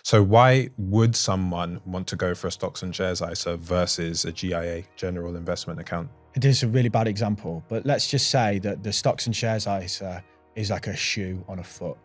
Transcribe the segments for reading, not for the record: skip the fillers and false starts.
So why would someone want to go for a stocks and shares ISA versus a GIA, general investment account? It is a really bad example, but let's just say that the stocks and shares ISA is like a shoe on a foot.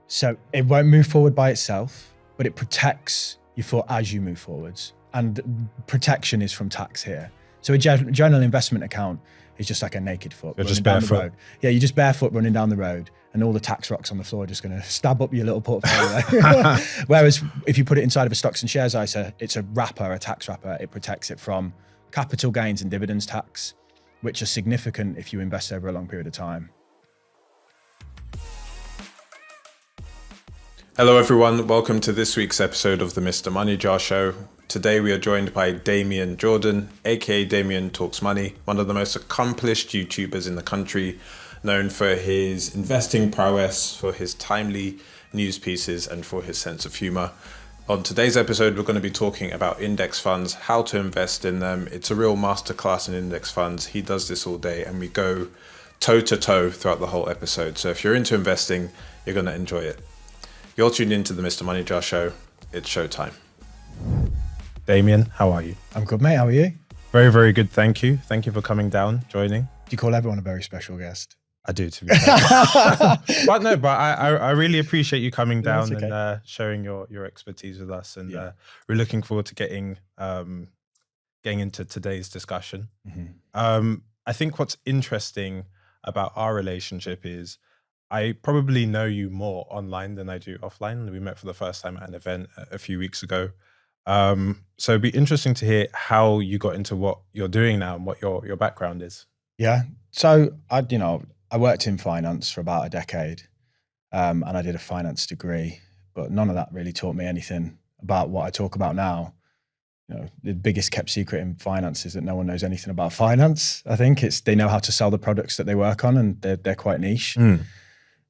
So it won't move forward by itself, but it protects your foot as you move forwards. And protection is from tax here. So a general investment account is just like a naked foot. You're just barefoot. Down the road. Yeah, you're just barefoot running down the road, and all the tax rocks on the floor are just going to stab up your little portfolio. Whereas if you put it inside of a stocks and shares ISA, it's a wrapper, a tax wrapper. It protects it from capital gains and dividends tax, which are significant if you invest over a long period of time. Hello everyone, welcome to this week's episode of the Mr MoneyJar show. Today we are joined by Damien Jordan, aka Damien Talks Money, one of the most accomplished YouTubers in the country, known for his investing prowess, for his timely news pieces, and for his sense of humor. On today's episode, we're going to be talking about index funds, how to invest in them. It's a real masterclass in index funds. He does this all day and we go toe to toe throughout the whole episode. So if you're into investing, you're going to enjoy it. You're tuned into the Mr MoneyJar show. It's showtime. Damien, how are you? I'm good, mate. How are you? Very, very good. Thank you. Thank you for coming down, joining. Do you call everyone a very special guest? I do, to be fair. but I really appreciate you coming down and sharing your expertise with us. And we're looking forward to getting into today's discussion. Mm-hmm. I think what's interesting about our relationship is I probably know you more online than I do offline. We met for the first time at an event a few weeks ago. So it'd be interesting to hear how you got into what you're doing now and what your background is. Yeah. So I worked in finance for about a decade, and I did a finance degree, but none of that really taught me anything about what I talk about now. You know, the biggest kept secret in finance is that no one knows anything about finance. I think they know how to sell the products that they work on, and they're quite niche.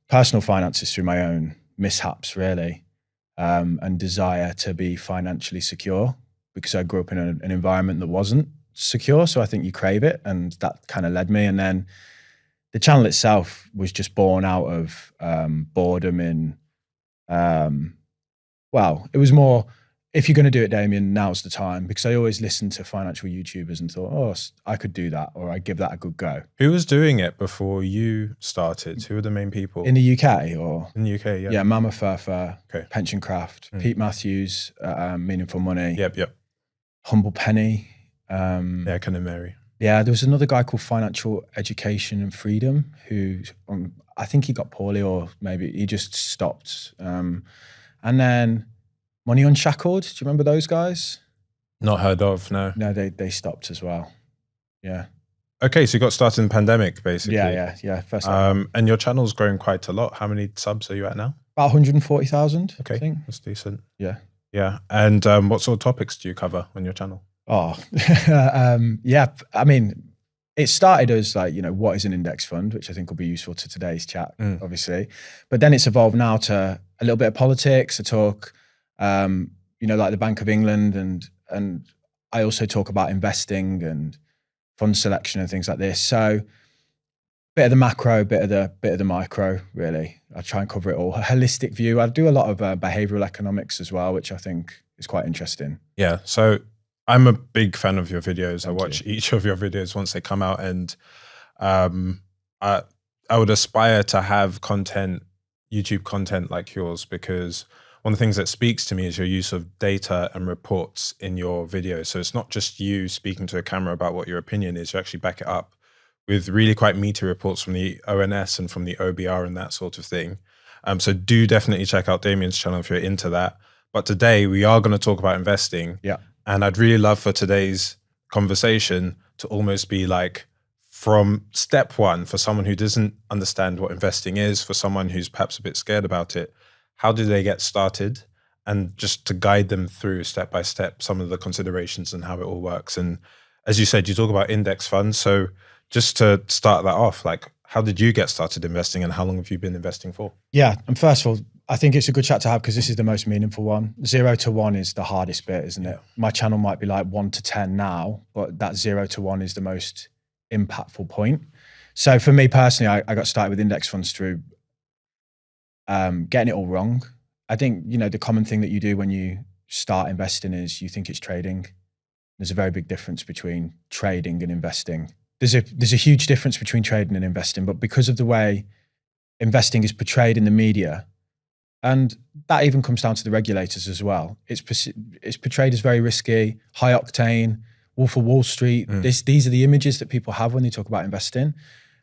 Personal finance is through my own mishaps, really, and desire to be financially secure, because I grew up in an environment that wasn't secure. So I think you crave it, and that kind of led me. And then the channel itself was just born out of boredom in, it was more, if you're going to do it, Damien, now's the time, because I always listened to financial YouTubers and thought, oh, I could do that, or I'd give that a good go. Who was doing it before you started? Who were the main people? In the UK or? In the UK, yeah. Yeah, Mama Furfer, Pension Craft, Pete Matthews, Meaningful Money. Yep. Humble Penny. Ken and Mary. Yeah, there was another guy called Financial Education and Freedom who, I think he got poorly, or maybe he just stopped. And then Money Unshackled. Do you remember those guys? Not heard of, no. No, they stopped as well. Yeah. Okay, so you got started in the pandemic, basically. Yeah. First time. And your channel's grown quite a lot. How many subs are you at now? About 140,000. Okay, I think. That's decent. Yeah. Yeah. And what sort of topics do you cover on your channel? Oh, yeah. I mean, it started as what is an index fund, which I think will be useful to today's chat, obviously. But then it's evolved now to a little bit of politics. I talk, like the Bank of England, and I also talk about investing and fund selection and things like this. So bit of the macro, bit of the micro, really. I try and cover it all. A holistic view. I do a lot of behavioral economics as well, which I think is quite interesting. Yeah. So I'm a big fan of your videos. I watch each of your videos once they come out, and I would aspire to have YouTube content like yours, because one of the things that speaks to me is your use of data and reports in your videos. So it's not just you speaking to a camera about what your opinion is, you actually back it up with really quite meaty reports from the ONS and from the OBR and that sort of thing. So do definitely check out Damien's channel if you're into that. But today we are going to talk about investing. Yeah. And I'd really love for today's conversation to almost be like from step one, for someone who doesn't understand what investing is, for someone who's perhaps a bit scared about it. How do they get started? And just to guide them through step by step some of the considerations and how it all works. And as you said, you talk about index funds. So just to start that off, how did you get started investing, and how long have you been investing for? Yeah, and first of all, I think it's a good chat to have, because this is the most meaningful one. 0 to 1 is the hardest bit, isn't it? My channel might be like 1 to 10 now, but that 0 to 1 is the most impactful point. So for me personally, I got started with index funds through getting it all wrong. I think, the common thing that you do when you start investing is you think it's trading. There's a very big difference between trading and investing. There's a huge difference between trading and investing, but because of the way investing is portrayed in the media, and that even comes down to the regulators as well, it's portrayed as very risky, high octane, Wolf of Wall Street. These are the images that people have when they talk about investing.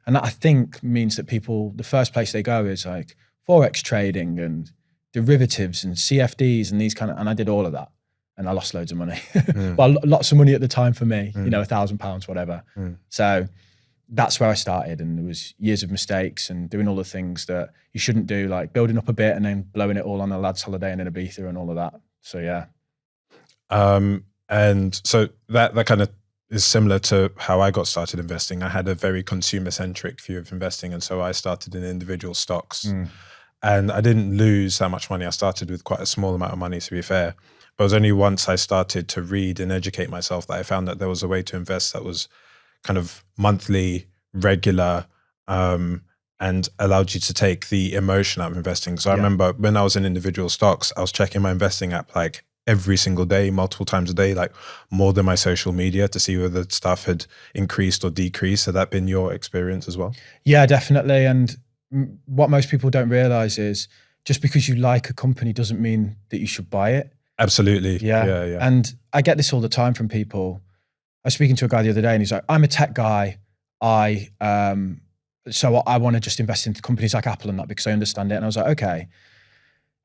And that, I think, means that people, the first place they go is like Forex trading and derivatives and CFDs and and I did all of that. And I lost loads of money. Well, lots of money at the time for me, £1,000, whatever. So that's where I started. And there was years of mistakes and doing all the things that you shouldn't do, like building up a bit and then blowing it all on a lad's holiday in Ibiza and all of that. So, yeah. And so that kind of is similar to how I got started investing. I had a very consumer-centric view of investing. And so I started in individual stocks. And I didn't lose that much money. I started with quite a small amount of money, to be fair. But it was only once I started to read and educate myself that I found that there was a way to invest that was kind of monthly, regular, and allowed you to take the emotion out of investing. So I remember when I was in individual stocks, I was checking my investing app like every single day, multiple times a day, like more than my social media, to see whether stuff had increased or decreased. Had that been your experience as well? Yeah, definitely. And what most people don't realize is just because you like a company doesn't mean that you should buy it. Absolutely. Yeah. And I get this all the time from people. I was speaking to a guy the other day and he's like, I'm a tech guy. So I want to just invest in companies like Apple and that because I understand it. And I was like, okay,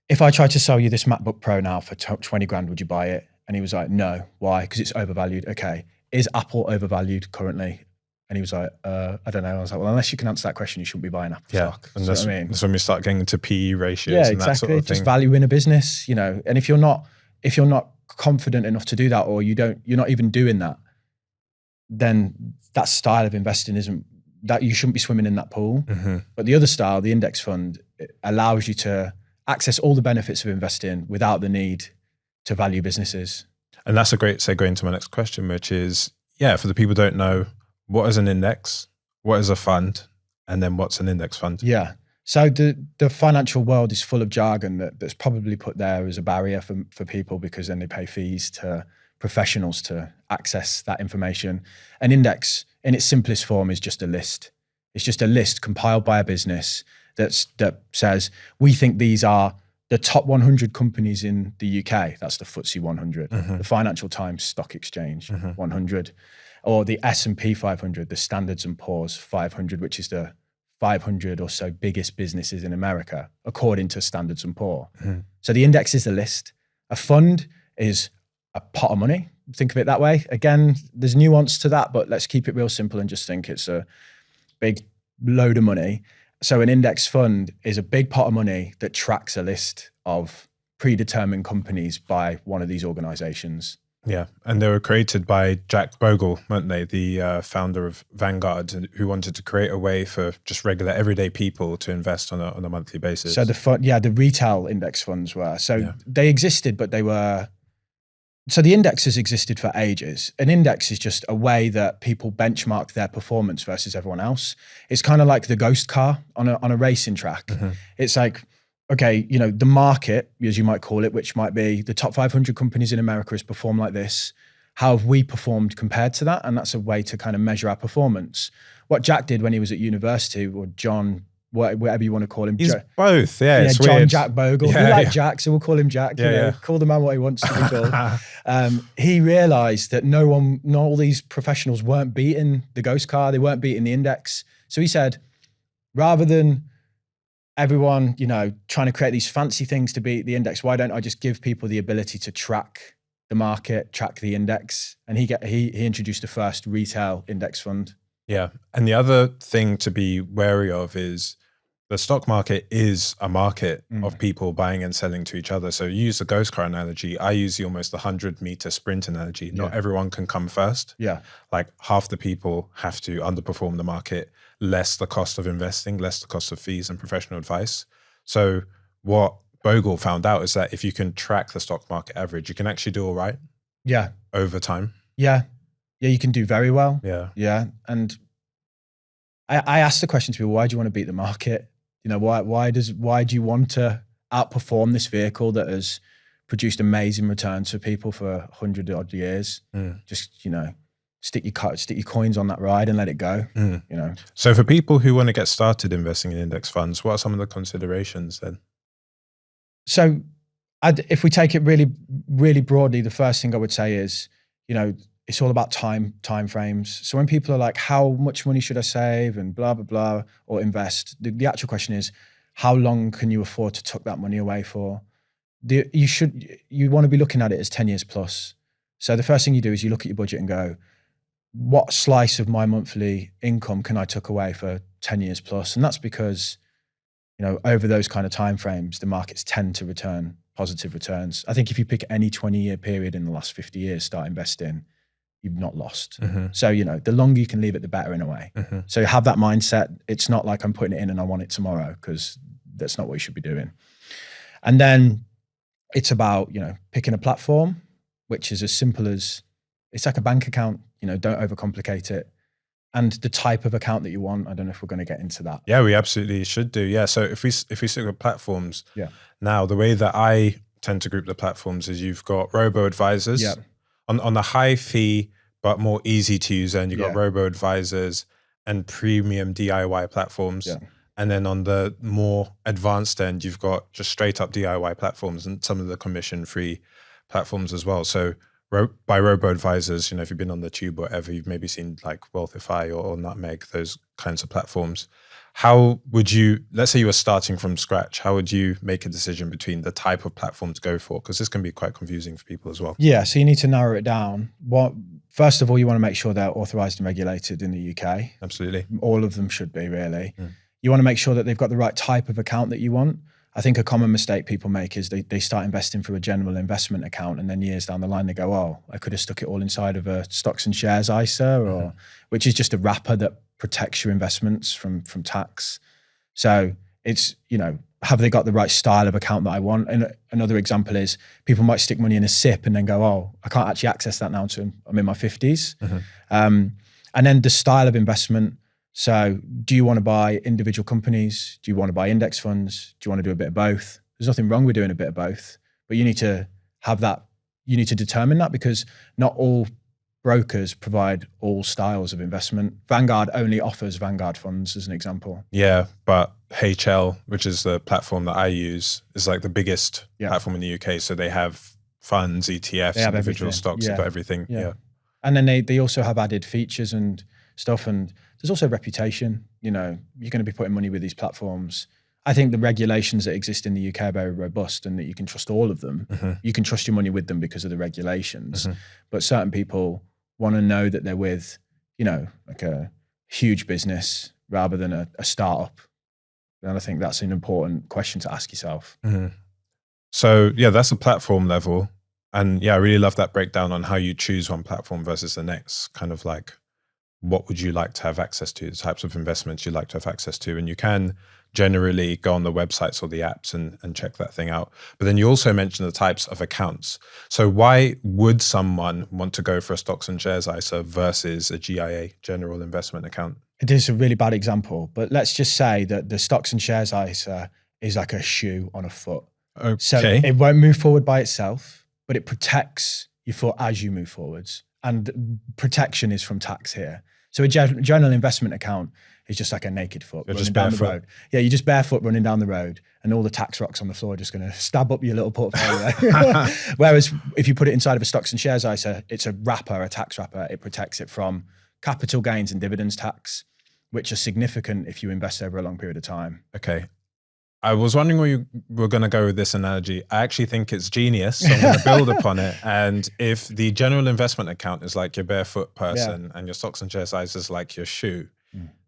if I tried to sell you this MacBook Pro now for 20 grand, would you buy it? And he was like, no. Why? Because it's overvalued. Okay. Is Apple overvalued currently? And he was like, I don't know. I was like, well, unless you can answer that question, you shouldn't be buying Apple stock. And that's when we start getting into PE ratios. Yeah, and exactly. That sort of just thing. value in a business, And if you're not confident enough to do that, or you're not even doing that, then that style of investing you shouldn't be swimming in that pool. But the other style, the index fund, it allows you to access all the benefits of investing without the need to value businesses. And that's a great segue into my next question, which is, for the people who don't know, what is an index? What is a fund? And then what's an index fund? Yeah. So the financial world is full of jargon that's probably put there as a barrier for people, because then they pay fees to professionals to access that information. An index, in its simplest form, is just a list. It's just a list compiled by a business that says, we think these are the top 100 companies in the UK. That's the FTSE 100, the Financial Times Stock Exchange 100, or the S&P 500, the Standards & Poor's 500, which is the 500 or so biggest businesses in America, according to Standards & Poor. So the index is a list. A fund is a pot of money. Think of it that way. Again, there's nuance to that, but let's keep it real simple and just think it's a big load of money. So an index fund is a big pot of money that tracks a list of predetermined companies by one of these organizations. Yeah, and they were created by Jack Bogle, weren't they? The founder of Vanguard, who wanted to create a way for just regular, everyday people to invest on a monthly basis. So the retail index funds were. So they existed, but they were. So the indexes existed for ages. An index is just a way that people benchmark their performance versus everyone else. It's kind of like the ghost car on a racing track. It's like, okay, the market, as you might call it, which might be the top 500 companies in America has performed like this. How have we performed compared to that? And that's a way to kind of measure our performance. What Jack did when he was at university, or John, whatever you want to call him. He's both, it's John weird. Jack Bogle. We like Jack, so we'll call him Jack. Call the man what he wants to be called. He realized that not all these professionals weren't beating the ghost car. They weren't beating the index. So he said, rather than everyone, trying to create these fancy things to beat the index, why don't I just give people the ability to track the market, track the index? And he introduced the first retail index fund. Yeah. And the other thing to be wary of is the stock market is a market of people buying and selling to each other. So you use the ghost car analogy. I use the almost 100-meter sprint analogy. Not everyone can come first. Yeah. Like half the people have to underperform the market, less the cost of investing, less the cost of fees and professional advice. So what Bogle found out is that if you can track the stock market average, you can actually do all right. Yeah. Over time. Yeah. Yeah, you can do very well. Yeah. Yeah. And I asked the question to people, why do you want to beat the market? Why do you want to outperform this vehicle that has produced amazing returns for people for 100 odd years. Just, stick your coins on that ride and let it go, So for people who want to get started investing in index funds, what are some of the considerations then? So if we take it really, really broadly, the first thing I would say is, it's all about time frames. So when people are like, how much money should I save and blah, blah, blah, or invest, the actual question is, how long can you afford to tuck that money away for? You want to be looking at it as 10 years plus. So the first thing you do is you look at your budget and go, what slice of my monthly income can I tuck away for 10 years plus? And that's because, over those kind of timeframes, the markets tend to return positive returns. I think if you pick any 20-year period in the last 50 years, start investing, you've not lost. So, the longer you can leave it, the better in a way. So you have that mindset. It's not like I'm putting it in and I want it tomorrow, because that's not what you should be doing. And then it's about, picking a platform, which is as simple as, it's like a bank account, don't overcomplicate it. And the type of account that you want. I don't know if we're going to get into that. Yeah, we absolutely should do. Yeah. So if we stick with platforms, now the way that I tend to group the platforms is you've got robo-advisors on the high fee, but more easy to use end. You've got robo-advisors and premium DIY platforms. And then on the more advanced end, you've got just straight up DIY platforms and some of the commission-free platforms as well. So by robo-advisors, if you've been on the tube or whatever, you've maybe seen like Wealthify or Nutmeg, those kinds of platforms. How would you, let's say you were starting from scratch, how would you make a decision between the type of platform to go for? Because this can be quite confusing for people as well. Yeah, so you need to narrow it down. First of all, you want to make sure they're authorized and regulated in the UK. Absolutely. All of them should be, really. You want to make sure that they've got the right type of account that you want. I think a common mistake people make is they start investing through a general investment account, and then years down the line they go, oh, I could have stuck it all inside of a stocks and shares ISA, or which is just a wrapper that protects your investments from tax. So it's, have they got the right style of account that I want? And another example is people might stick money in a SIP and then go, oh, I can't actually access that now until I'm in my 50s. And then the style of investment. So do you want to buy individual companies? Do you want to buy index funds? Do you want to do a bit of both? There's nothing wrong with doing a bit of both, but you need to have that. You need to determine that, because not all brokers provide all styles of investment. Vanguard only offers Vanguard funds, as an example. Yeah, but HL, which is the platform that I use, is like the biggest platform in the UK. So they have funds, ETFs, individual stocks, they've got everything. And then they also have added features and stuff. And there's also reputation. You're going to be putting money with these platforms. I think the regulations that exist in the UK are very robust, and that you can trust all of them. You can trust your money with them because of the regulations. But certain people want to know that they're with, like a huge business rather than a startup. And I think that's an important question to ask yourself. So yeah, that's a platform level. And yeah, I really love that breakdown on how you choose one platform versus the next. Kind of like, what would you like to have access to, the types of investments you'd like to have access to. And you can generally go on the websites or the apps and check that thing out. But then you also mentioned the types of accounts. So why would someone want to go for a stocks and shares ISA versus a GIA, general investment account? It is a really bad example, but let's just say that the stocks and shares ISA is like a shoe on a foot. Okay. So it won't move forward by itself, but it protects your foot as you move forwards. And protection is from tax here. So a general investment account is just like a naked foot running down the road. Yeah, you're just barefoot running down the road, and all the tax rocks on the floor are just going to stab up your little portfolio. Whereas if you put it inside of a stocks and shares ISA, it's a wrapper, a tax wrapper. It protects it from capital gains and dividends tax, which are significant if you invest over a long period of time. Okay. I was wondering where you were going to go with this analogy. I actually think it's genius, so I'm going to build upon it. And if the general investment account is like your barefoot person and your stocks and shares ISA is like your shoe,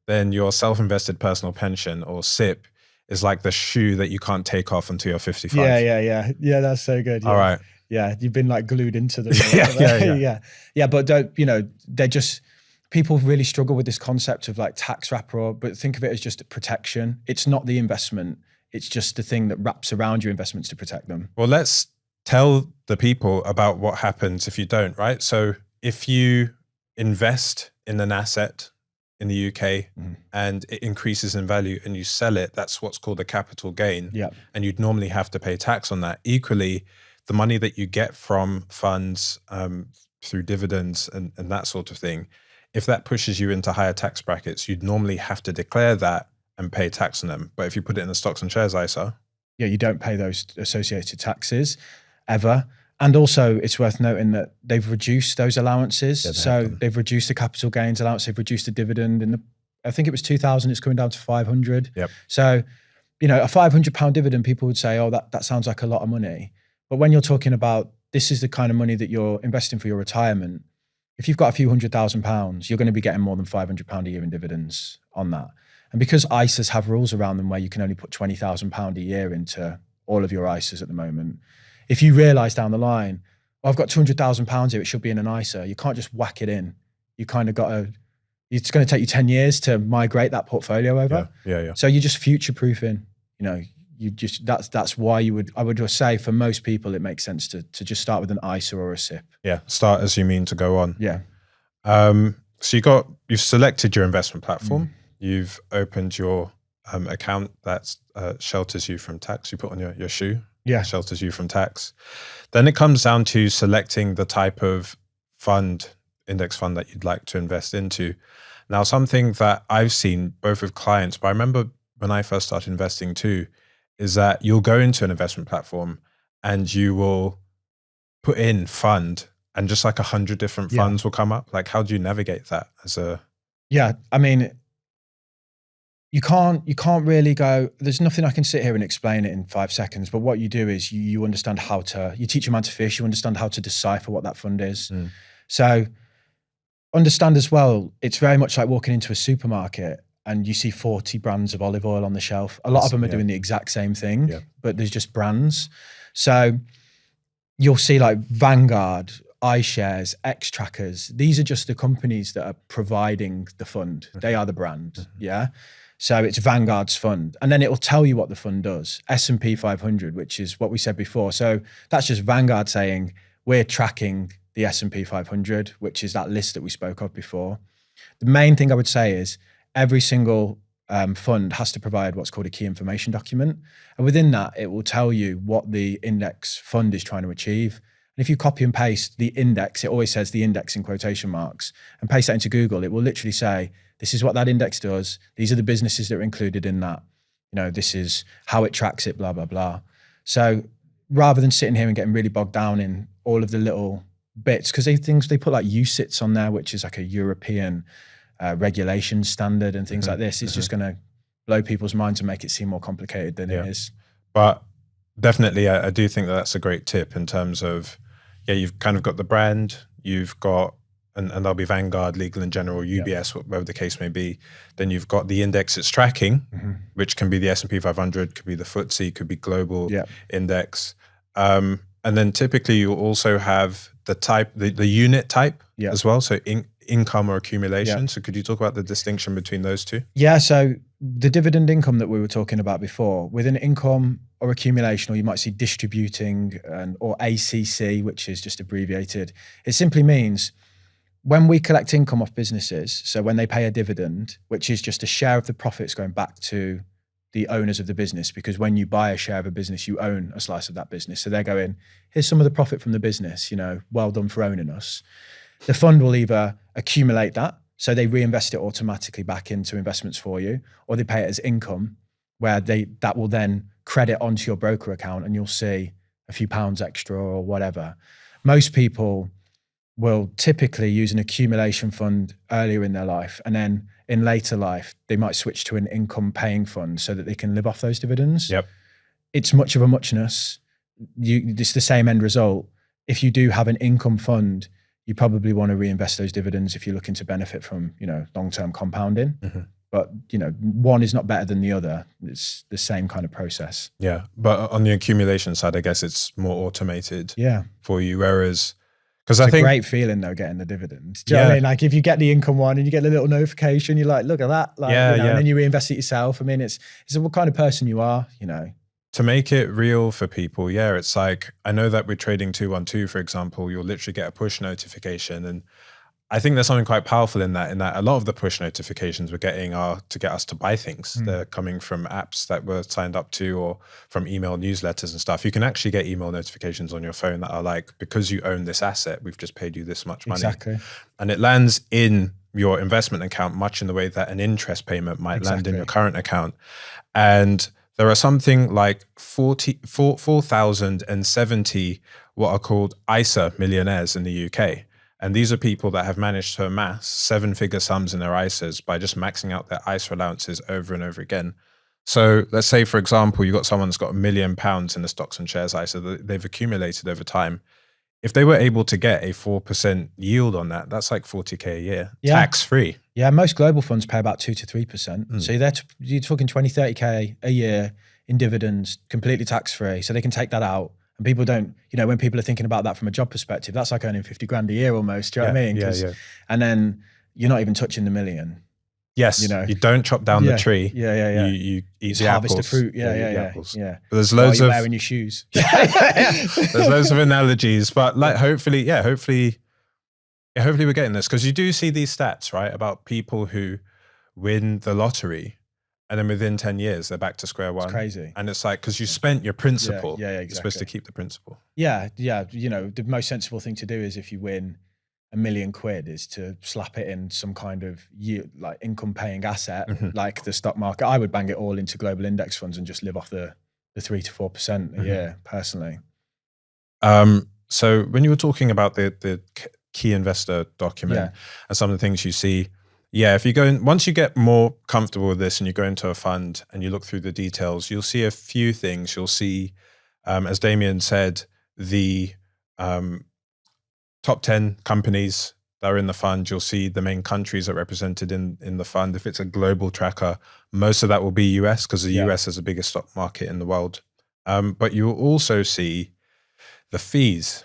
then your self-invested personal pension, or SIP, is like the shoe that you can't take off until you're 55. Yeah, that's so good. Yeah. All right. Yeah, you've been like glued into them. Yeah, but they're just, people really struggle with this concept of like tax wrapper, but think of it as just protection. It's not the investment. It's just the thing that wraps around your investments to protect them. Well, let's tell the people about what happens if you don't, right? So if you invest in an asset in the UK and it increases in value and you sell it, that's what's called a capital gain. Yeah. And you'd normally have to pay tax on that. Equally, the money that you get from funds through dividends and that sort of thing, if that pushes you into higher tax brackets, you'd normally have to declare that and pay tax on them. But if you put it in a stocks and shares ISA, yeah, you don't pay those associated taxes ever. And also, it's worth noting that they've reduced those allowances. So they've reduced the capital gains allowance. They've reduced the dividend. I think it was 2,000. It's coming down to 500. Yep. So, you know, a £500 dividend, people would say, oh, that sounds like a lot of money. But when you're talking about this is the kind of money that you're investing for your retirement, if you've got a few £100,000, you're going to be getting more than £500 a year in dividends on that. And because ISAs have rules around them where you can only put £20,000 a year into all of your ISAs at the moment, if you realise down the line, oh, I've got £200,000 here, it should be in an ISA, you can't just whack it in. You kind of got to, it's going to take you 10 years to migrate that portfolio over. Yeah. So you're just future-proofing, you know, you just, that's why I would just say for most people, it makes sense to just start with an ISA or a SIP. Yeah, start as you mean to go on. Yeah. So you've selected your investment platform. You've opened your account that shelters you from tax. You put on your shoe. Yeah. Shelters you from tax. Then it comes down to selecting the type of fund, index fund that you'd like to invest into. Now, something that I've seen both with clients, but I remember when I first started investing too, is that you'll go into an investment platform and you will put in fund and just like 100 different funds will come up. Like, how do you navigate that as a... Yeah, I mean, you can't really go, there's nothing I can sit here and explain it in 5 seconds, but what you do is you understand how to, you teach a man to fish, you understand how to decipher what that fund is. So understand as well, it's very much like walking into a supermarket and you see 40 brands of olive oil on the shelf. A lot of them are doing the exact same thing, but there's just brands. So you'll see like Vanguard, iShares, X-Trackers. These are just the companies that are providing the fund. They are the brand, yeah? So it's Vanguard's fund. And then it will tell you what the fund does. S&P 500, which is what we said before. So that's just Vanguard saying, we're tracking the S&P 500, which is that list that we spoke of before. The main thing I would say is every single fund has to provide what's called a key information document. And within that, it will tell you what the index fund is trying to achieve. And if you copy and paste the index, it always says the index in quotation marks, and paste that into Google, it will literally say, this is what that index does. These are the businesses that are included in that. You know, this is how it tracks it, blah, blah, blah. So rather than sitting here and getting really bogged down in all of the little bits, because they put like UCITS on there, which is like a European regulation standard and things like this, it's just going to blow people's minds and make it seem more complicated than it is. But definitely, I do think that that's a great tip in terms of, you've kind of got the brand, you've got, and that'll be Vanguard, Legal and General, UBS, whatever the case may be. Then you've got the index it's tracking, which can be the S&P 500, could be the FTSE, could be global index. And then typically you also have the type, the unit type as well. So income or accumulation. So could you talk about the distinction between those two? Yeah, so the dividend income that we were talking about before, within income or accumulation, or you might see distributing or ACC, which is just abbreviated, it simply means when we collect income off businesses, so when they pay a dividend, which is just a share of the profits going back to the owners of the business, because when you buy a share of a business, you own a slice of that business. So they're going, here's some of the profit from the business, you know, well done for owning us. The fund will either accumulate that, so they reinvest it automatically back into investments for you, or they pay it as income, where that will then credit onto your broker account and you'll see a few pounds extra or whatever. Most people will typically use an accumulation fund earlier in their life, and then in later life, they might switch to an income paying fund so that they can live off those dividends. It's much of a muchness. It's the same end result. If you do have an income fund, you probably want to reinvest those dividends if you're looking to benefit from, you know, long-term compounding. But, you know, one is not better than the other. It's the same kind of process. Yeah. But on the accumulation side, I guess it's more automated for you. Whereas, because I think it's a great feeling though, getting the dividend. Do you know what I mean? Like if you get the income one and you get a little notification, you're like, look at that. Like, you know, and then you reinvest it yourself. I mean, it's what kind of person you are, you know. To make it real for people, it's like, I know that with trading 212, for example, you'll literally get a push notification. And I think there's something quite powerful in that a lot of the push notifications we're getting are to get us to buy things. They're coming from apps that we're signed up to or from email newsletters and stuff. You can actually get email notifications on your phone that are like, because you own this asset, we've just paid you this much money. Exactly. And it lands in your investment account much in the way that an interest payment might land in your current account. And there are something like 4,070 what are called ISA millionaires in the UK. And these are people that have managed to amass 7-figure sums in their ISAs by just maxing out their ISA allowances over and over again. So let's say, for example, you've got someone that's got £1 million in the stocks and shares ISA that they've accumulated over time. If they were able to get a 4% yield on that, that's like 40K a year, tax-free. Yeah, most global funds pay about 2 to 3%. So you're talking 20, 30K a year in dividends, completely tax-free. So they can take that out. And people don't, when people are thinking about that from a job perspective, that's like earning 50 grand a year almost. Do you know what I mean? Yeah. And then you're not even touching the million. Yes, you don't chop down the tree. Yeah. You eat the harvest apples. the fruit. Yeah. But there's loads of wearing your shoes. There's loads of analogies, but like hopefully we're getting this, because you do see these stats, right, about people who win the lottery and then within 10 years they're back to square one. It's crazy. And it's like, because you spent your principal. Yeah, exactly. You're supposed to keep the principal. Yeah. The most sensible thing to do is, if you win £1 million, is to slap it in some kind of like income paying asset, like the stock market. I would bang it all into global index funds and just live off the 3 to 4% a year personally. So when you were talking about the key investor document and some of the things you see, if you go in, once you get more comfortable with this and you go into a fund and you look through the details, you'll see a few things. You'll see, as Damien said, the top 10 companies that are in the fund. You'll see the main countries that are represented in the fund. If it's a global tracker, most of that will be US, because the US is the biggest stock market in the world. But you'll also see the fees.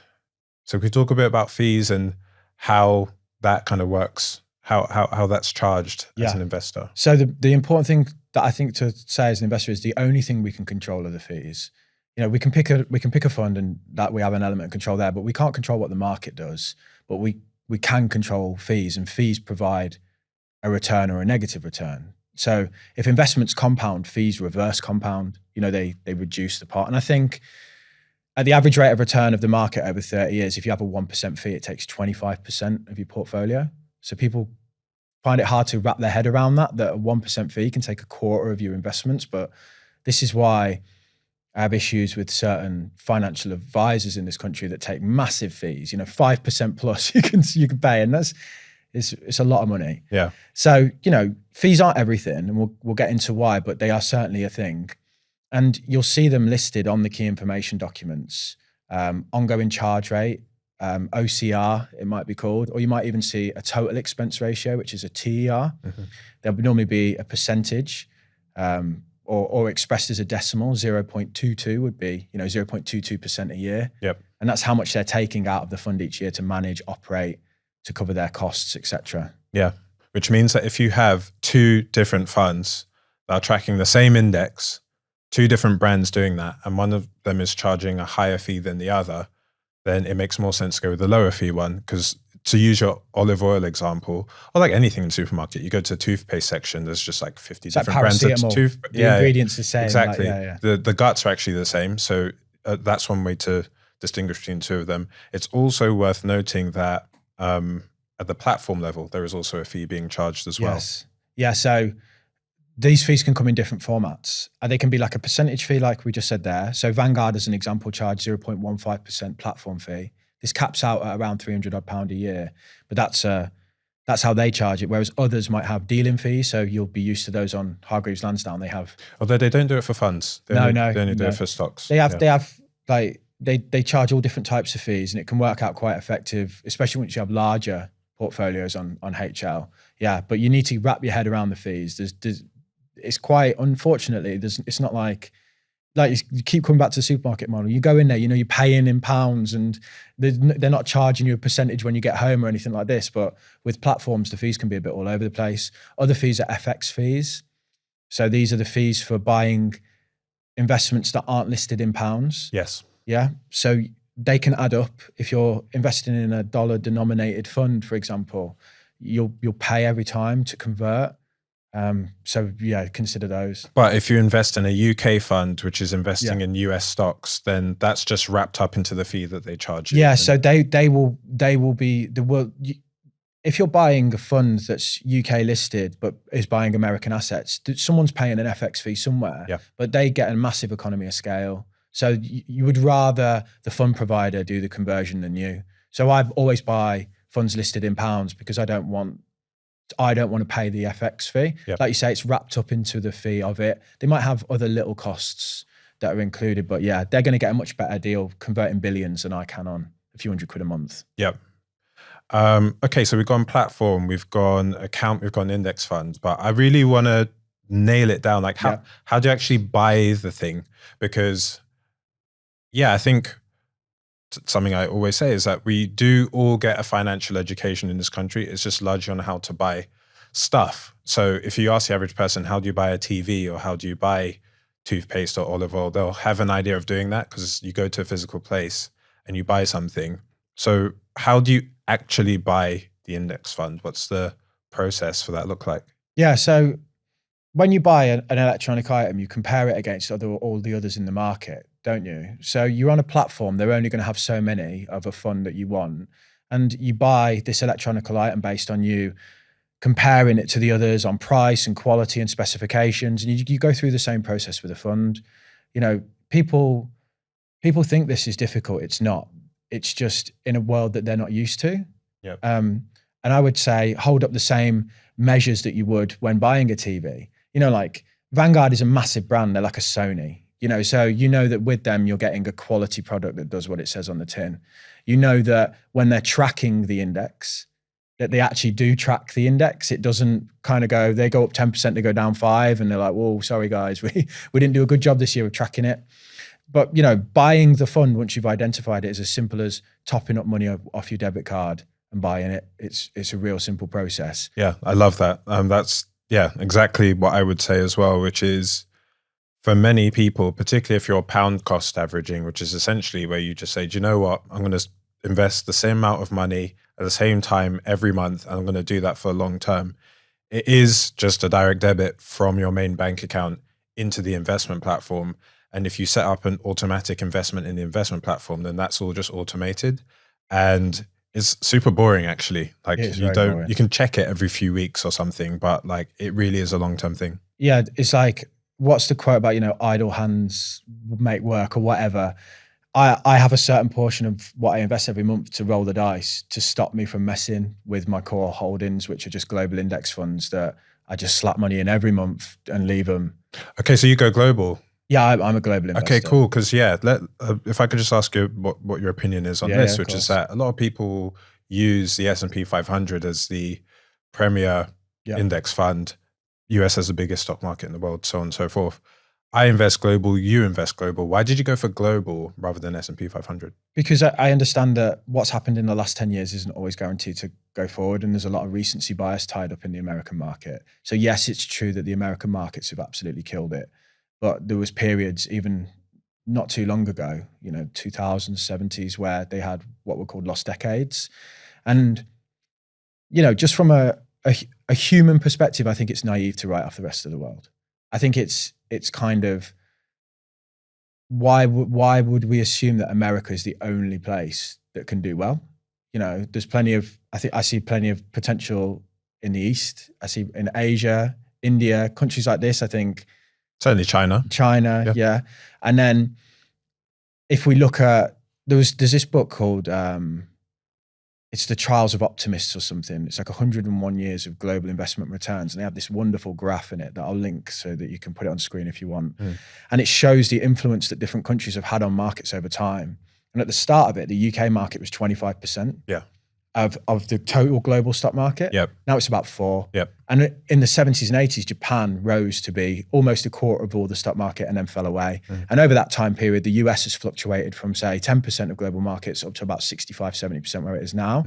So we talk a bit about fees and how that kind of works, how that's charged as an investor. So the important thing that I think to say as an investor is the only thing we can control are the fees. We can pick a fund and that we have an element of control there, but we can't control what the market does. But we can control fees, and fees provide a return or a negative return. So if investments compound, fees reverse compound. They reduce the part. And I think at the average rate of return of the market over 30 years, if you have a 1% fee, it takes 25% of your portfolio. So people find it hard to wrap their head around that a 1% fee can take a quarter of your investments. But this is why I have issues with certain financial advisors in this country that take massive fees, 5% plus you can pay. And it's a lot of money. Yeah. So, fees aren't everything, and we'll get into why, but they are certainly a thing. And you'll see them listed on the key information documents, ongoing charge rate, OCR, it might be called, or you might even see a total expense ratio, which is a TER. There would normally be a percentage, or expressed as a decimal. 0.22 would be, 0.22% a year. Yep. And that's how much they're taking out of the fund each year to manage, operate, to cover their costs, etc. Yeah. Which means that if you have 2 different funds that are tracking the same index, 2 different brands doing that, and one of them is charging a higher fee than the other, then it makes more sense to go with the lower fee one. Because to use your olive oil example, or like anything in the supermarket, you go to the toothpaste section, there's just like 50 different brands of toothpaste. The ingredients are the same. Exactly. The guts are actually the same. So that's one way to distinguish between 2 of them. It's also worth noting that at the platform level, there is also a fee being charged as well. Yes. Yeah. So these fees can come in different formats. They can be like a percentage fee, like we just said there. So Vanguard, as an example, charge 0.15% platform fee. This caps out at around £300 a year, but that's how they charge it. Whereas others might have dealing fees. So you'll be used to those on Hargreaves Lansdown. They have. Although they don't do it for funds. They only do it for stocks. They have like, they charge all different types of fees, and it can work out quite effective, especially once you have larger portfolios on HL. Yeah. But you need to wrap your head around the fees. It's quite, unfortunately, it's not like you keep coming back to the supermarket model. You go in there, you're paying in pounds, and they're not charging you a percentage when you get home or anything like this. But with platforms, the fees can be a bit all over the place. Other fees are FX fees. So these are the fees for buying investments that aren't listed in pounds. Yes. Yeah. So they can add up. If you're investing in a dollar denominated fund, for example, you'll pay every time to convert. So yeah, consider those. But if you invest in a UK fund, which is investing in US stocks, then that's just wrapped up into the fee that they charge you. Yeah, so they will be if you're buying a fund that's UK listed but is buying American assets, someone's paying an FX fee somewhere, but they get a massive economy of scale. So you would rather the fund provider do the conversion than you. So I always buy funds listed in pounds because I don't want to pay the FX fee. Like you say, it's wrapped up into the fee of it. They might have other little costs that are included, but yeah, they're going to get a much better deal converting billions than I can on a few $100 a month. Yep. Okay, so we've gone platform, we've gone account, we've gone index funds, but I really want to nail it down. Like how do you actually buy the thing? Because I think something I always say is that we do all get a financial education in this country. It's just largely on how to buy stuff. So if you ask the average person, how do you buy a TV or how do you buy toothpaste or olive oil, they'll have an idea of doing that because you go to a physical place and you buy something. So how do you actually buy the index fund? What's the process for that look like? Yeah, so when you buy an electronic item, you compare it against all the others in the market, don't you? So you're on a platform, they're only going to have so many of a fund that you want. And you buy this electronic item based on you comparing it to the others on price and quality and specifications. And you go through the same process with a fund. You know, people think this is difficult. It's not. It's just in a world that they're not used to. Yep. And I would say hold up the same measures that you would when buying a TV. You know, like Vanguard is a massive brand. They're like a Sony, you know, so you know that with them, you're getting a quality product that does what it says on the tin. You know that when they're tracking the index, that they actually do track the index. It doesn't kind of go, they go up 10%, they go down 5%. And they're like, whoa, sorry guys, we didn't do a good job this year of tracking it. But, you know, buying the fund, once you've identified it, is as simple as topping up money off your debit card and buying it. It's a real simple process. Yeah, I love that. That's exactly what I would say as well, which is for many people, particularly if you're pound cost averaging, which is essentially where you just say, do you know what? I'm going to invest the same amount of money at the same time every month, and I'm going to do that for a long term. It is just a direct debit from your main bank account into the investment platform. And if you set up an automatic investment in the investment platform, then that's all just automated. And it's super boring, actually. Like you can check it every few weeks or something, but like it really is a long-term thing. Yeah. It's like, what's the quote about, you know, idle hands make work or whatever. I have a certain portion of what I invest every month to roll the dice to stop me from messing with my core holdings, which are just global index funds that I just slap money in every month and leave them. Okay. So you go global. Yeah, I'm a global investor. Okay, cool. Because if I could just ask you what your opinion is on this, which is that a lot of people use the S&P 500 as the premier index fund. US has the biggest stock market in the world, so on and so forth. I invest global, you invest global. Why did you go for global rather than S&P 500? Because I understand that what's happened in the last 10 years isn't always guaranteed to go forward, and there's a lot of recency bias tied up in the American market. So yes, it's true that the American markets have absolutely killed it. But there was periods even not too long ago, you know, 2000s, 70s, where they had what were called lost decades. And, you know, just from a human perspective, I think it's naive to write off the rest of the world. I think it's kind of, why would we assume that America is the only place that can do well? You know, there's I see plenty of potential in the East. I see in Asia, India, countries like this, I think. Certainly China. Yeah. And then if we look at, there's this book called, it's The Trials of Optimists or something. It's like 101 years of global investment returns. And they have this wonderful graph in it that I'll link so that you can put it on screen if you want. And it shows the influence that different countries have had on markets over time. And at the start of it, the UK market was 25%. Of the total global stock market. Now it's about 4%. And in the 70s and 80s, Japan rose to be almost a quarter of all the stock market and then fell away. And over that time period, the US has fluctuated from, say, 10% of global markets up to about 65, 70% where it is now.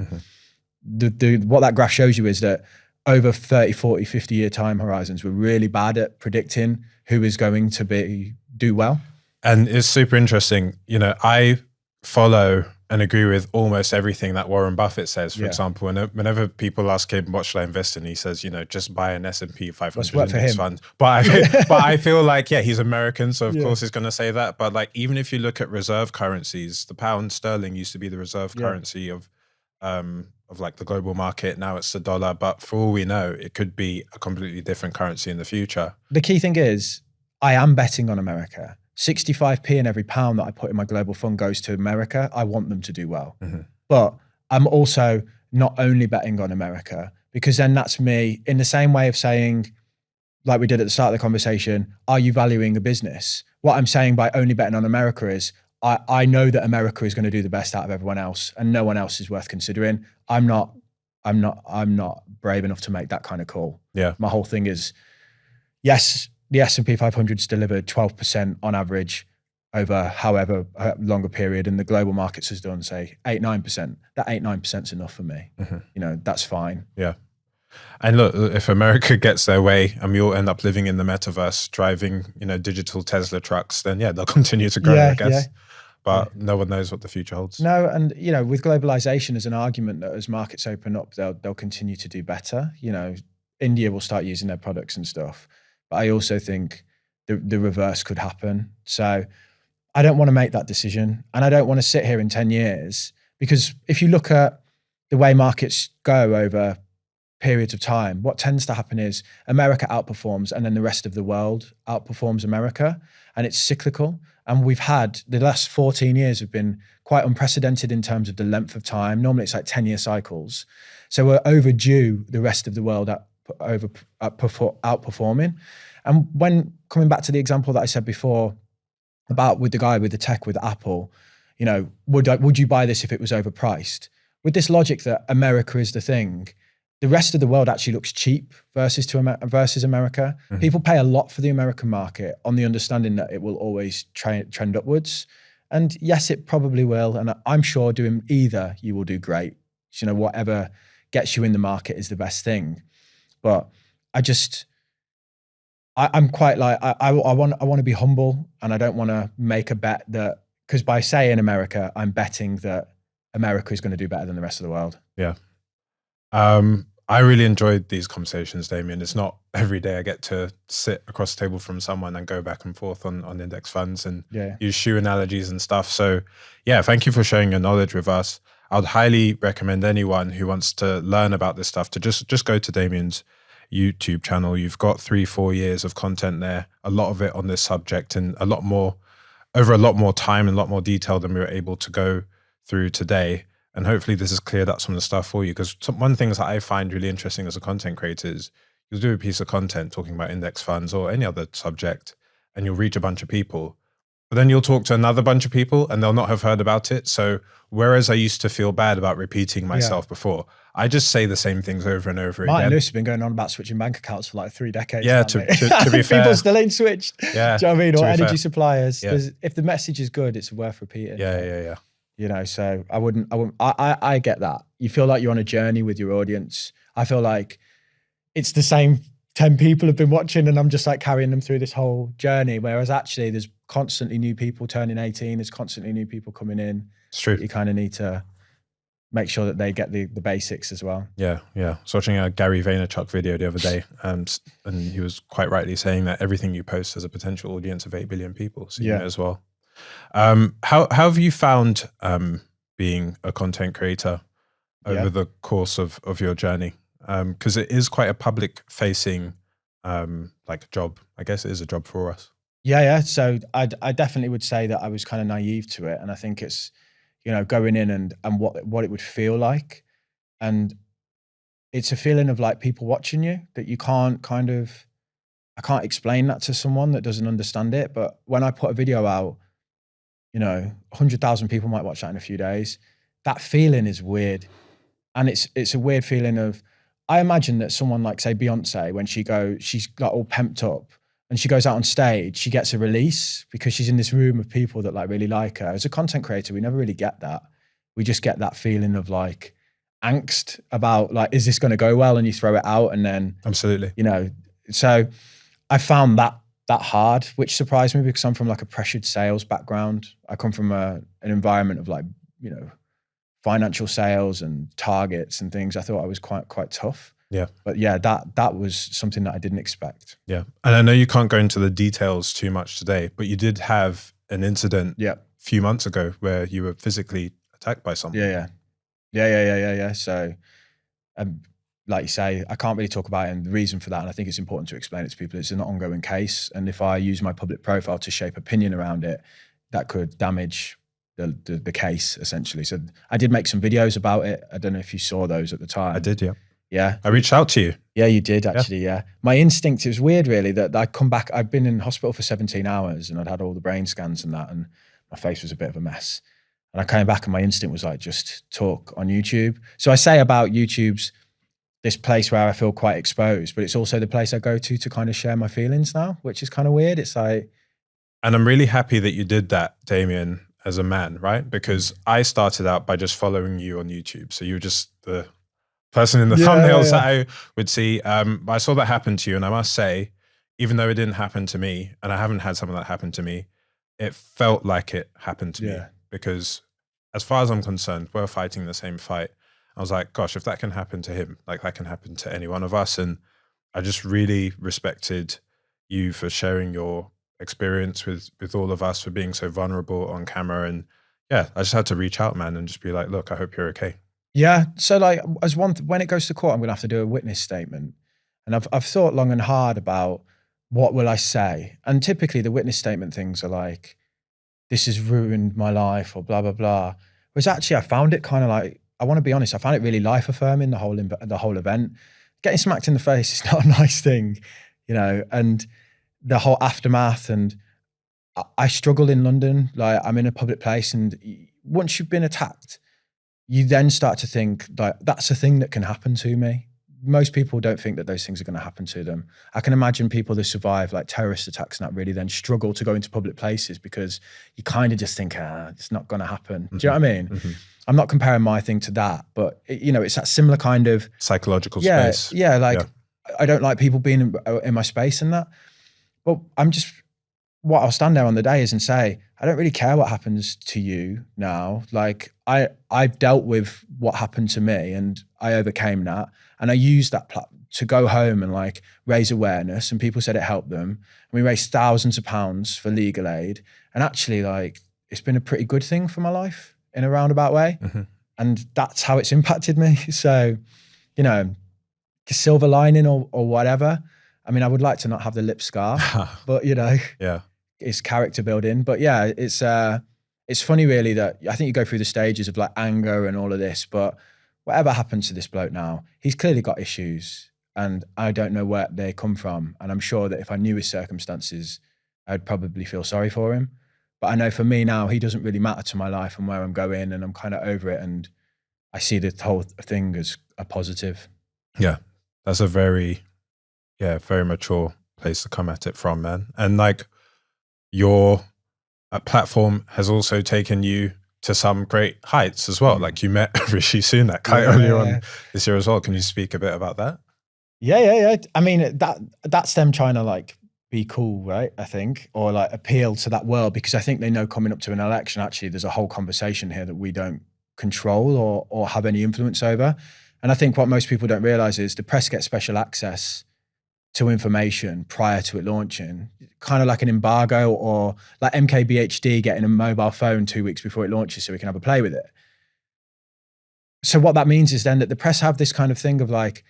What that graph shows you is that over 30, 40, 50-year time horizons, we're really bad at predicting who is going to do well. And it's super interesting. You know, I follow and agree with almost everything that Warren Buffett says. For Yeah. example, whenever people ask him, what should I invest in? He says, just buy an S&P 500 work for index him. fund. But I feel like, yeah, he's American. So of Yeah. course he's going to say that. But like, even if you look at reserve currencies, the pound sterling used to be the reserve currency of like the global market. Now it's the dollar. But for all we know, it could be a completely different currency in the future. The key thing is, I am betting on America. 65p in every pound that I put in my global fund goes to America. I want them to do well. But I'm also not only betting on America, because then that's me in the same way of saying, like we did at the start of the conversation, are you valuing a business? What I'm saying by only betting on America is I know that America is going to do the best out of everyone else and no one else is worth considering. I'm not brave enough to make that kind of call. Yeah. My whole thing is, yes, the S&P 500's delivered 12% on average over however longer period, and the global markets has done, say, 8-9%. That 8-9% is enough for me. That's fine. Yeah. And look, if America gets their way and we all end up living in the metaverse, driving, digital Tesla trucks, then yeah, they'll continue to grow, I guess. But no one knows what the future holds. No, and with globalization as an argument that as markets open up, they'll continue to do better. India will start using their products and stuff. But I also think the reverse could happen. So I don't want to make that decision. And I don't want to sit here in 10 years, because if you look at the way markets go over periods of time, what tends to happen is America outperforms and then the rest of the world outperforms America, and it's cyclical. And we've had the last 14 years have been quite unprecedented in terms of the length of time. Normally it's like 10-year cycles. So we're overdue the rest of the world outperforming. And when coming back to the example that I said before about with the guy with the tech with Apple, would you buy this if it was overpriced? With this logic that America is the thing, the rest of the world actually looks cheap versus America. People pay a lot for the American market on the understanding that it will always trend upwards. And yes, it probably will. And I'm sure doing either, you will do great. Whatever gets you in the market is the best thing. But I'm quite like, I want to be humble, and I don't want to make a bet that, because by saying America, I'm betting that America is going to do better than the rest of the world. Yeah. I really enjoyed these conversations, Damien. It's not every day I get to sit across the table from someone and go back and forth on index funds and use shoe analogies and stuff. So yeah, thank you for sharing your knowledge with us. I would highly recommend anyone who wants to learn about this stuff to just go to Damien's YouTube channel. You've got 3-4 years of content there, a lot of it on this subject, and over a lot more time and a lot more detail than we were able to go through today. And hopefully this has cleared up some of the stuff for you, because one of the things that I find really interesting as a content creator is you'll do a piece of content talking about index funds or any other subject, and you'll reach a bunch of people. But then you'll talk to another bunch of people and they'll not have heard about it. So whereas I used to feel bad about repeating myself before, I just say the same things over and over again. Martin Lewis has been going on about switching bank accounts for like 3 decades. Yeah, to be fair. People still ain't switched. Yeah. Do you know what I mean? Or energy suppliers. Yeah. If the message is good, it's worth repeating. Yeah. So I get that. You feel like you're on a journey with your audience. I feel like it's the same 10 people have been watching and I'm just like carrying them through this whole journey. Whereas actually there's constantly new people turning 18. There's constantly new people coming in. It's true. You kind of need to make sure that they get the basics as well. Yeah. I was watching a Gary Vaynerchuk video the other day, and he was quite rightly saying that everything you post has a potential audience of 8 billion people seeing it as well. How have you found being a content creator over the course of your journey? Because it is quite a public facing like job. I guess it is a job for us. Yeah. So I definitely would say that I was kind of naive to it. And I think it's, going in and what it would feel like. And it's a feeling of like people watching you that you can't I can't explain that to someone that doesn't understand it. But when I put a video out, 100,000 people might watch that in a few days. That feeling is weird. And it's a weird feeling of, I imagine that someone like, say, Beyonce, when she's got all pumped up and she goes out on stage, she gets a release because she's in this room of people that like really like her. As a content creator, we never really get that. We just get that feeling of like angst about like, is this going to go well? And you throw it out and then, absolutely, so I found that that hard, which surprised me because I'm from like a pressured sales background. I come from an environment of like, you know, financial sales and targets and things. I thought I was quite tough. Yeah. But yeah, that was something that I didn't expect. Yeah. And I know you can't go into the details too much today, but you did have an incident a few months ago where you were physically attacked by someone. Yeah. So, like you say, I can't really talk about it, and the reason for that, and I think it's important to explain it to people, it's an ongoing case. And if I use my public profile to shape opinion around it, that could damage the case essentially. So I did make some videos about it. I don't know if you saw those at the time. I did, yeah. Yeah. I reached out to you. Yeah, you did actually, yeah. My instinct, it was weird really, that I'd come back, I'd been in hospital for 17 hours and I'd had all the brain scans and that, and my face was a bit of a mess. And I came back and my instinct was like, just talk on YouTube. So I say about YouTube's this place where I feel quite exposed, but it's also the place I go to kind of share my feelings now, which is kind of weird. It's like... And I'm really happy that you did that, Damien, as a man, right? Because I started out by just following you on YouTube. So you were just the person in the thumbnails that I would see. I saw that happen to you, and I must say, even though it didn't happen to me, and I haven't had something that happened to me, it felt like it happened to me. Because as far as I'm concerned, we're fighting the same fight. I was like, gosh, if that can happen to him, like that can happen to any one of us. And I just really respected you for sharing your experience with all of us, for being so vulnerable on camera. And yeah, I just had to reach out, man, and just be like, look, I hope you're okay. Yeah. So like, when it goes to court, I'm going to have to do a witness statement. And I've thought long and hard about what will I say. And typically the witness statement things are like, this has ruined my life or blah, blah, blah. Whereas actually I found it kind of like, I want to be honest, I found it really life affirming, the whole event. Getting smacked in the face is not a nice thing, you know, and the whole aftermath. And I struggle in London. Like, I'm in a public place, and once you've been attacked, you then start to think like, that's a thing that can happen to me. Most people don't think that those things are going to happen to them. I can imagine people that survive like terrorist attacks and that really then struggle to go into public places because you kind of just think, it's not going to happen. Do you know what I mean? I'm not comparing my thing to that, but you know, it's that similar kind of psychological space. Yeah. Like, I don't like people being in my space and that, but what I'll stand there on the day is and say, I don't really care what happens to you now. Like I've dealt with what happened to me and I overcame that. And I used that to go home and like raise awareness, and people said it helped them. And we raised thousands of pounds for legal aid. And actually like, it's been a pretty good thing for my life in a roundabout way. And that's how it's impacted me. So, you know, silver lining or whatever. I mean, I would like to not have the lip scar, but you know, it's character building. But yeah, it's funny really that I think you go through the stages of like anger and all of this, but whatever happens to this bloke now, he's clearly got issues and I don't know where they come from. And I'm sure that if I knew his circumstances, I'd probably feel sorry for him. But I know for me now, he doesn't really matter to my life and where I'm going, and I'm kind of over it. And I see the whole thing as a positive. Yeah, that's a very mature place to come at it from, man. And like your platform has also taken you to some great heights as well. Like you met Rishi Sunak quite earlier on this year as well. Can you speak a bit about that? Yeah. I mean, that's them trying to like be cool, right? I think, or like appeal to that world, because I think they know coming up to an election, actually, there's a whole conversation here that we don't control or have any influence over. And I think what most people don't realize is the press gets special access to information prior to it launching, kind of like an embargo, or like MKBHD getting a mobile phone 2 weeks before it launches so we can have a play with it. So what that means is then that the press have this kind of thing of like,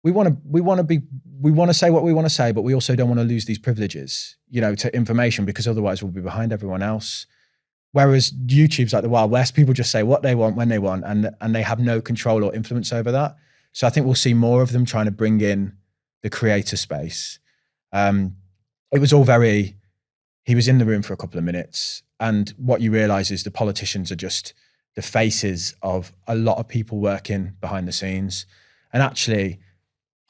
we want to say what we want to say, but we also don't want to lose these privileges, you know, to information, because otherwise we'll be behind everyone else. Whereas YouTube's like the Wild West, people just say what they want when they want, and they have no control or influence over that. So I think we'll see more of them trying to bring in the creator space. It was all he was in the room for a couple of minutes, and what you realize is the politicians are just the faces of a lot of people working behind the scenes. And actually,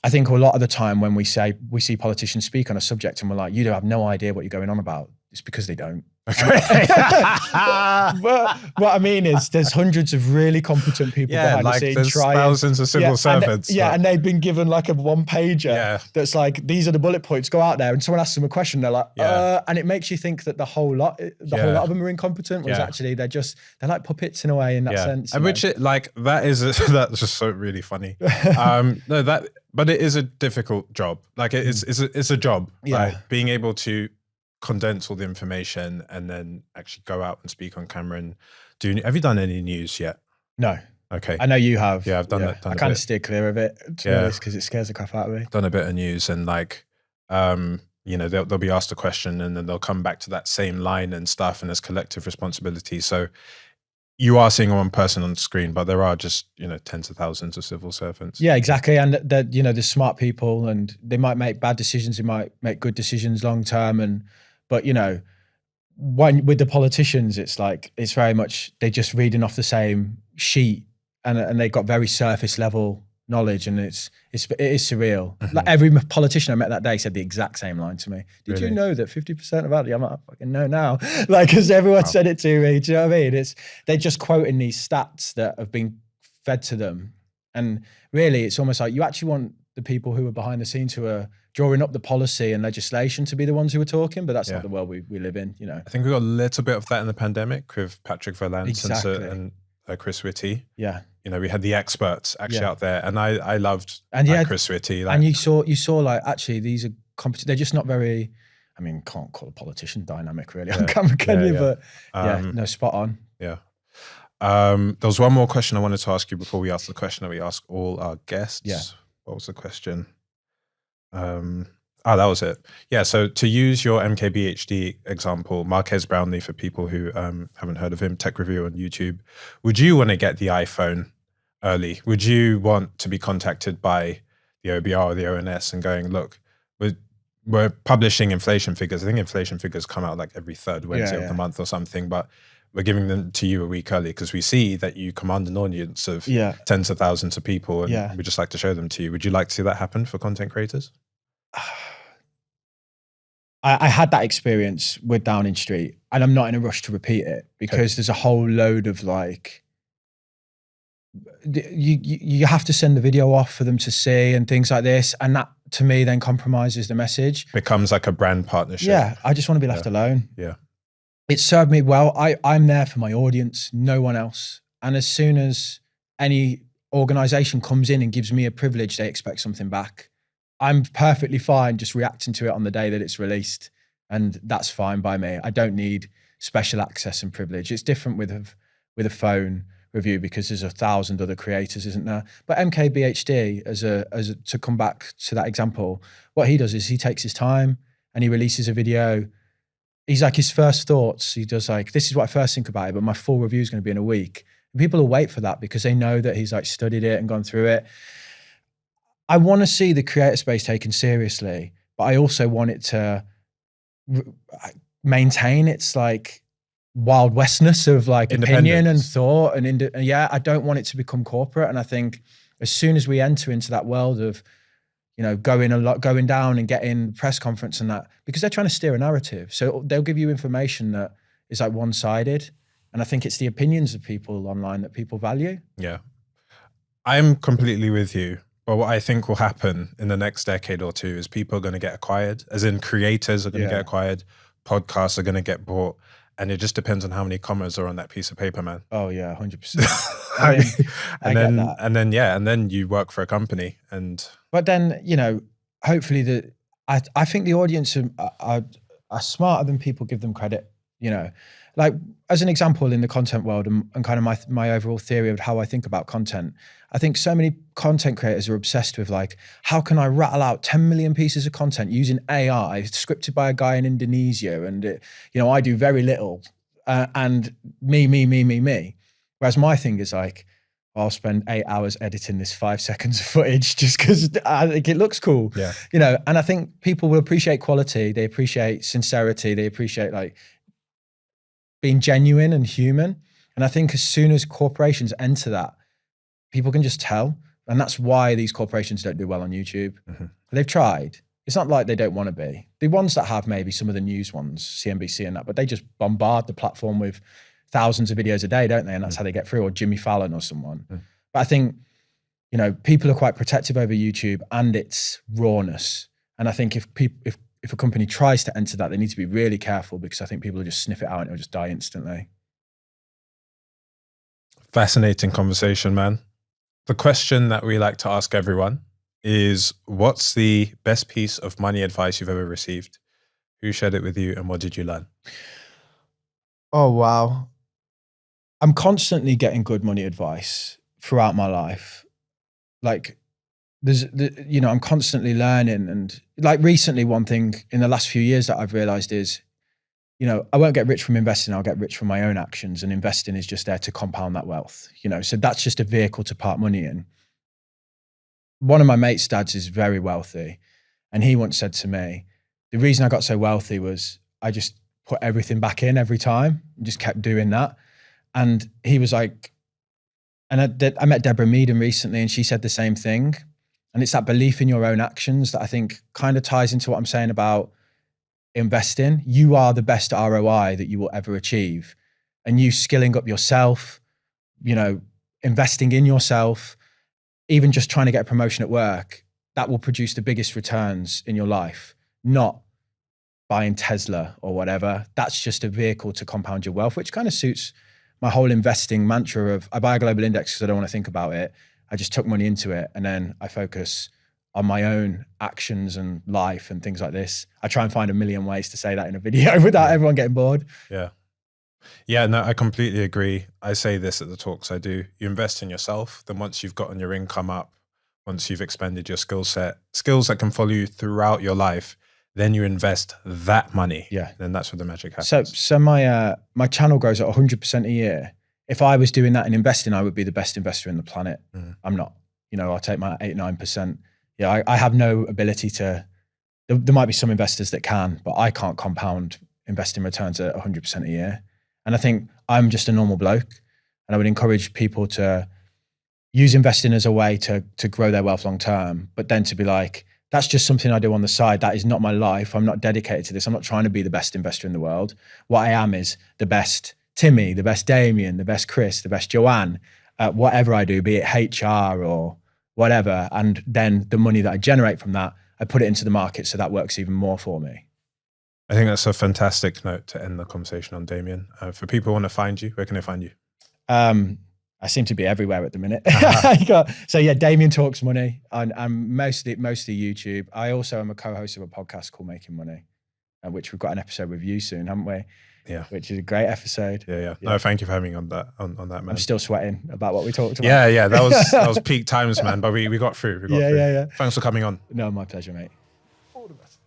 I think a lot of the time when we see politicians speak on a subject and we're like, you don't have no idea what you're going on about, It's because they don't. Okay. But what I mean is there's hundreds of really competent people behind the scenes there's trying. thousands of civil servants. And they've been given like a one pager that's like, these are the bullet points, go out there. And someone asks them a question, they're like, and it makes you think that the whole lot of them are incompetent, whereas actually they're like puppets in a way in that sense. And which that's just so really funny. But it is a difficult job. Like it's a job. Right? Being able to condense all the information and then actually go out and speak on camera and have you done any news yet? No. Okay. I know you have. Yeah, I've done that. I kind of steer clear of it, to be honest, because it scares the crap out of me. Done a bit of news and like, they'll be asked a question and then they'll come back to that same line and stuff, and there's collective responsibility. So you are seeing one person on the screen, but there are just, tens of thousands of civil servants. Yeah, exactly. And there's smart people and they might make bad decisions. They might make good decisions long term. But when with the politicians, it's like, it's very much, they're just reading off the same sheet and they got very surface level knowledge, and it is surreal. Mm-hmm. Like every politician I met that day said the exact same line to me. Did you know that 50% of that? I'm like, I fucking know now. Like, because everyone said it to me. Do you know what I mean? They're just quoting these stats that have been fed to them. And really, it's almost like you actually want the people who are behind the scenes, who are drawing up the policy and legislation, to be the ones who are talking, but that's not the world we live in, I think we got a little bit of that in the pandemic with Patrick Verlance and Chris Whitty. Yeah. We had the experts actually out there, and I loved Chris Whitty. And you saw like, actually these are they're just not very, I mean, can't call a politician dynamic really on camera, can you? But no, spot on. Yeah. There was one more question I wanted to ask you before we ask the question that we ask all our guests. Yeah. What was the question? That was it. Yeah. So to use your MKBHD example, Marques Brownlee, for people who haven't heard of him, tech review on YouTube, would you want to get the iPhone early? Would you want to be contacted by the OBR or the ONS and going, look, we're publishing inflation figures. I think inflation figures come out like every third Wednesday of the month or something, but we're giving them to you a week early because we see that you command an audience of tens of thousands of people, and we just like to show them to you. Would you like to see that happen for content creators? I had that experience with Downing Street, and I'm not in a rush to repeat it because there's a whole load of like, you have to send the video off for them to see and things like this, and that to me then compromises the message. Becomes like a brand partnership. Yeah, I just want to be left alone. Yeah. It served me well. I'm there for my audience, no one else. And as soon as any organization comes in and gives me a privilege, they expect something back. I'm perfectly fine just reacting to it on the day that it's released. And that's fine by me. I don't need special access and privilege. It's different with a phone review because there's 1,000 other creators, isn't there? But MKBHD, to come back to that example, what he does is he takes his time and he releases a video. He's like, his first thoughts, he does like, this is what I first think about it, but my full review is going to be in a week. And people will wait for that because they know that he's like studied it and gone through it. I want to see the creator space taken seriously, but I also want it to maintain its like wild westness of like opinion and thought. And I don't want it to become corporate. And I think as soon as we enter into that world of, going down and getting press conference and that, because they're trying to steer a narrative. So they'll give you information that is like one-sided. And I think it's the opinions of people online that people value. Yeah. I'm completely with you. But what I think will happen in the next decade or two is people are going to get acquired, as in creators are going to get acquired, podcasts are going to get bought. And it just depends on how many commas are on that piece of paper, man. Oh yeah, 100%. And then you work for a company, but then hopefully I think the audience are smarter than people give them credit. Like as an example in the content world and kind of my overall theory of how I think about content. I think so many content creators are obsessed with like, how can I rattle out 10 million pieces of content using AI scripted by a guy in Indonesia? And I do very little and me. Whereas my thing is like, I'll spend 8 hours editing this 5 seconds of footage just because I think it looks cool. Yeah. And I think people will appreciate quality. They appreciate sincerity. They appreciate like being genuine and human. And I think as soon as corporations enter that, people can just tell. And that's why these corporations don't do well on YouTube. Mm-hmm. They've tried. It's not like they don't want to be. The ones that have maybe some of the news ones, CNBC and that, but they just bombard the platform with thousands of videos a day, don't they? And that's how they get through, or Jimmy Fallon or someone. But I think, you know, people are quite protective over YouTube and its rawness. And I think if a company tries to enter that, they need to be really careful, because I think people will just sniff it out and it'll just die instantly. Fascinating conversation, man. The question that we like to ask everyone is, what's the best piece of money advice you've ever received? Who shared it with you and what did you learn? Oh, wow. I'm constantly getting good money advice throughout my life. Like I'm constantly learning. And like recently, one thing in the last few years that I've realized is, you know, I won't get rich from investing. I'll get rich from my own actions, and investing is just there to compound that wealth, you know? So that's just a vehicle to park money in. One of my mates' dads is very wealthy, and he once said to me, the reason I got so wealthy was I just put everything back in every time and just kept doing that. And he was like, and I met Deborah Meaden recently, and she said the same thing. And it's that belief in your own actions that I think kind of ties into what I'm saying about investing. You are the best ROI that you will ever achieve. And you skilling up yourself, you know, investing in yourself, even just trying to get a promotion at work, that will produce the biggest returns in your life, not buying Tesla or whatever. That's just a vehicle to compound your wealth, which kind of suits my whole investing mantra of, I buy a global index because I don't want to think about it. I just took money into it, and then I focus on my own actions and life and things like this. I try and find a million ways to say that in a video without everyone getting bored. Yeah. Yeah, no, I completely agree. I say this at the talks I do. You invest in yourself. Then once you've gotten your income up, once you've expanded your skill set, skills that can follow you throughout your life, then you invest that money. Yeah. Then that's where the magic happens. So my channel grows at 100% a year. If I was doing that in investing, I would be the best investor in the planet. I'm not. You know, I'll take my 8-9%. Yeah, I have no ability to, there might be some investors that can, but I can't compound investing returns at 100% a year. And I think I'm just a normal bloke, and I would encourage people to use investing as a way to grow their wealth long term, but then to be like, that's just something I do on the side. That is not my life. I'm not dedicated to this. I'm not trying to be the best investor in the world. What I am is the best Timmy, the best Damien, the best Chris, the best Joanne, whatever I do, be it HR or whatever. And then the money that I generate from that, I put it into the market, so that works even more for me. I think that's a fantastic note to end the conversation on, Damien. For people who want to find you, where can they find you? I seem to be everywhere at the minute. So yeah, Damien Talks Money. I'm mostly YouTube. I also am a co-host of a podcast called Making Money, which we've got an episode with you soon, haven't we? Yeah. Which is a great episode. Yeah. No, thank you for having me on that, man. I'm still sweating about what we talked about. Yeah. That was peak times, man. But we got through. Yeah. Thanks for coming on. No, my pleasure, mate. All the best.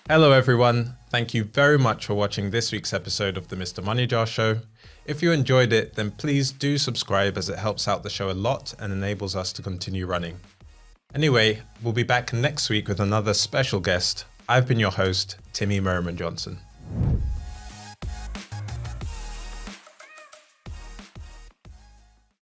Hello, everyone. Thank you very much for watching this week's episode of the Mr MoneyJar Show. If you enjoyed it, then please do subscribe, as it helps out the show a lot and enables us to continue running. Anyway, we'll be back next week with another special guest. I've been your host, Timmy Merriman Johnson.